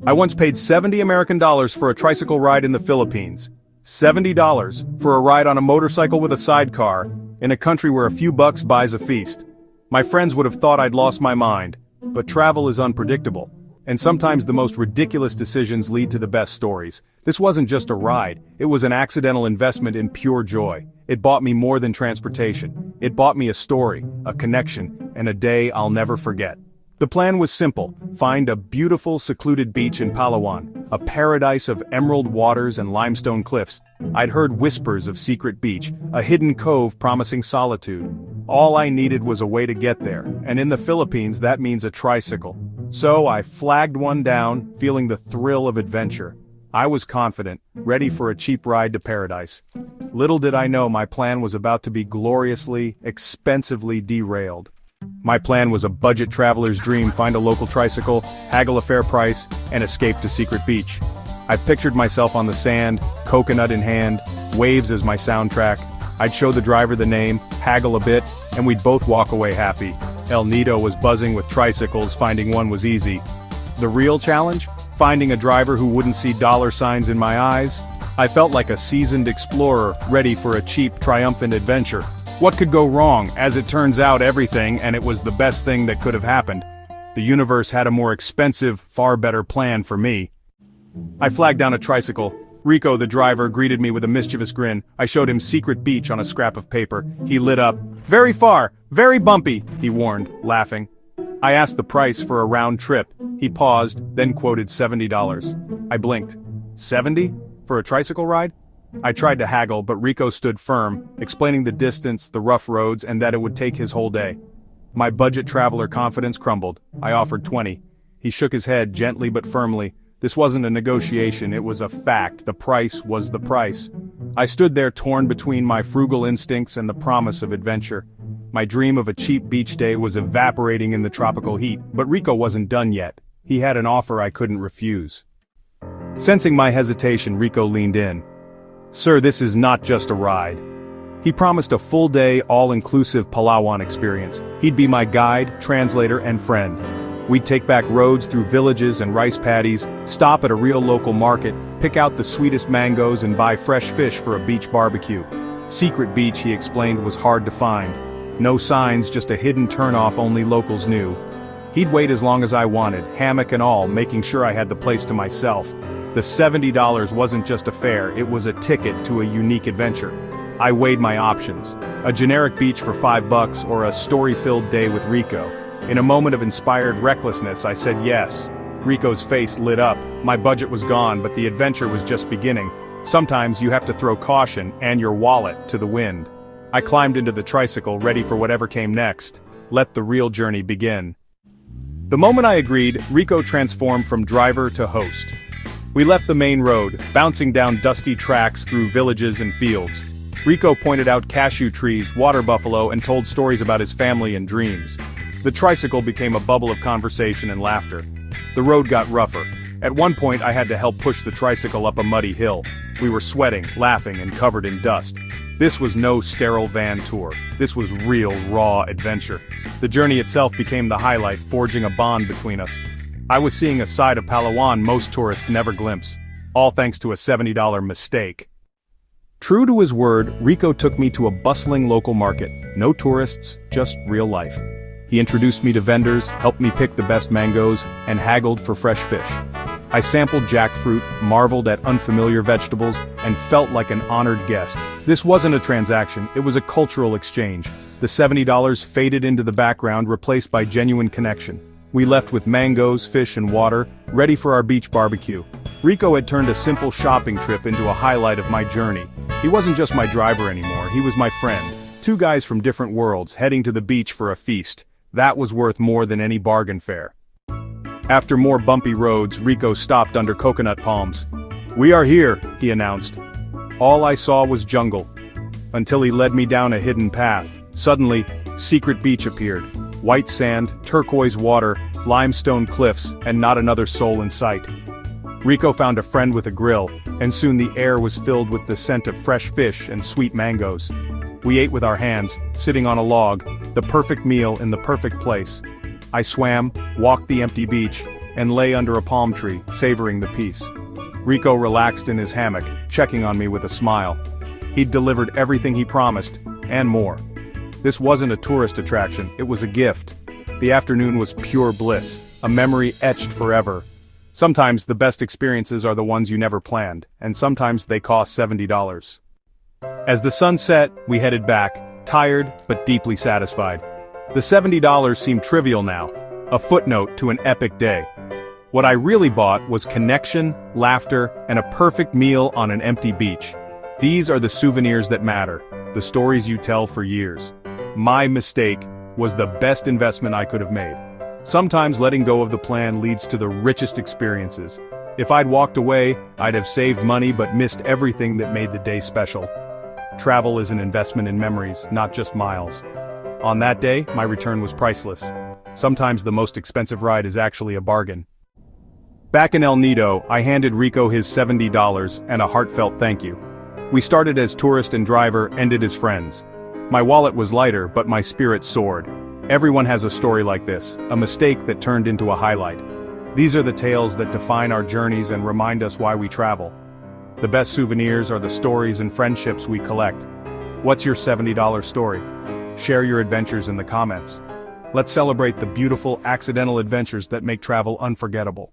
I once paid $70 for a tricycle ride in the Philippines. $70 for a ride on a motorcycle with a sidecar, in a country where a few bucks buys a feast. My friends would have thought I'd lost my mind, but travel is unpredictable. And sometimes the most ridiculous decisions lead to the best stories. This wasn't just a ride, it was an accidental investment in pure joy. It bought me more than transportation. It bought me a story, a connection, and a day I'll never forget. The plan was simple: find a beautiful, secluded beach in Palawan, a paradise of emerald waters and limestone cliffs. I'd heard whispers of secret beach, a hidden cove promising solitude. All I needed was a way to get there, and in the Philippines that means a tricycle. So I flagged one down, feeling the thrill of adventure. I was confident, ready for a cheap ride to paradise. Little did I know my plan was about to be gloriously, expensively derailed. My plan was a budget traveler's dream: find a local tricycle, haggle a fair price, and escape to secret beach. I pictured myself on the sand, coconut in hand, waves as my soundtrack. I'd show the driver the name, haggle a bit, and we'd both walk away happy. El Nido was buzzing with tricycles, finding one was easy. The real challenge? Finding a driver who wouldn't see dollar signs in my eyes. I felt like a seasoned explorer, ready for a cheap, triumphant adventure. What could go wrong? As it turns out, everything, and it was the best thing that could have happened. The universe had a more expensive, far better plan for me. I flagged down a tricycle. Rico, the driver, greeted me with a mischievous grin. I showed him secret beach on a scrap of paper. He lit up. "Very far, very bumpy," he warned, laughing. I asked the price for a round trip. He paused, then quoted $70. I blinked. 70? For a tricycle ride? I tried to haggle, but Rico stood firm, explaining the distance, the rough roads, and that it would take his whole day. My budget traveler confidence crumbled. I offered 20. He shook his head gently but firmly. This wasn't a negotiation, it was a fact. The price was the price. I stood there torn between my frugal instincts and the promise of adventure. My dream of a cheap beach day was evaporating in the tropical heat, but Rico wasn't done yet. He had an offer I couldn't refuse. Sensing my hesitation, Rico leaned in. "Sir, this is not just a ride." He promised a full-day, all-inclusive Palawan experience. He'd be my guide, translator, and friend. We'd take back roads through villages and rice paddies, stop at a real local market, pick out the sweetest mangoes and buy fresh fish for a beach barbecue. Secret beach, he explained, was hard to find. No signs, just a hidden turnoff only locals knew. He'd wait as long as I wanted, hammock and all, making sure I had the place to myself. The $70 wasn't just a fare, it was a ticket to a unique adventure. I weighed my options. A generic beach for $5 or a story-filled day with Rico. In a moment of inspired recklessness, I said yes. Rico's face lit up. My budget was gone, but the adventure was just beginning. Sometimes you have to throw caution and your wallet to the wind. I climbed into the tricycle, ready for whatever came next. Let the real journey begin. The moment I agreed, Rico transformed from driver to host. We left the main road, bouncing down dusty tracks through villages and fields. Rico pointed out cashew trees, water buffalo, and told stories about his family and dreams. The tricycle became a bubble of conversation and laughter. The road got rougher. At one point I had to help push the tricycle up a muddy hill. We were sweating, laughing, and covered in dust. This was no sterile van tour. This was real, raw adventure. The journey itself became the highlight, forging a bond between us. I was seeing a side of Palawan most tourists never glimpse. All thanks to a $70 mistake. True to his word, Rico took me to a bustling local market. No tourists, just real life. He introduced me to vendors, helped me pick the best mangoes, and haggled for fresh fish. I sampled jackfruit, marveled at unfamiliar vegetables, and felt like an honored guest. This wasn't a transaction, it was a cultural exchange. The $70 faded into the background, replaced by genuine connection. We left with mangoes, fish, and water, ready for our beach barbecue. Rico had turned a simple shopping trip into a highlight of my journey. He wasn't just my driver anymore, he was my friend. Two guys from different worlds, heading to the beach for a feast. That was worth more than any bargain fare. After more bumpy roads, Rico stopped under coconut palms. "We are here," he announced. All I saw was jungle. Until he led me down a hidden path. Suddenly, secret beach appeared. White sand, turquoise water, limestone cliffs, and not another soul in sight. Rico found a friend with a grill, and soon the air was filled with the scent of fresh fish and sweet mangoes. We ate with our hands, sitting on a log, the perfect meal in the perfect place. I swam, walked the empty beach, and lay under a palm tree, savoring the peace. Rico relaxed in his hammock, checking on me with a smile. He'd delivered everything he promised, and more. This wasn't a tourist attraction, it was a gift. The afternoon was pure bliss, a memory etched forever. Sometimes the best experiences are the ones you never planned, and sometimes they cost $70. As the sun set, we headed back, tired but deeply satisfied. The $70 seemed trivial now, a footnote to an epic day. What I really bought was connection, laughter, and a perfect meal on an empty beach. These are the souvenirs that matter, the stories you tell for years. My mistake was the best investment I could have made. Sometimes letting go of the plan leads to the richest experiences. If I'd walked away, I'd have saved money but missed everything that made the day special. Travel is an investment in memories, not just miles. On that day, my return was priceless. Sometimes the most expensive ride is actually a bargain. Back in El Nido, I handed Rico his $70 and a heartfelt thank you. We started as tourist and driver, ended as friends. My wallet was lighter, but my spirit soared. Everyone has a story like this, a mistake that turned into a highlight. These are the tales that define our journeys and remind us why we travel. The best souvenirs are the stories and friendships we collect. What's your $70 story? Share your adventures in the comments. Let's celebrate the beautiful, accidental adventures that make travel unforgettable.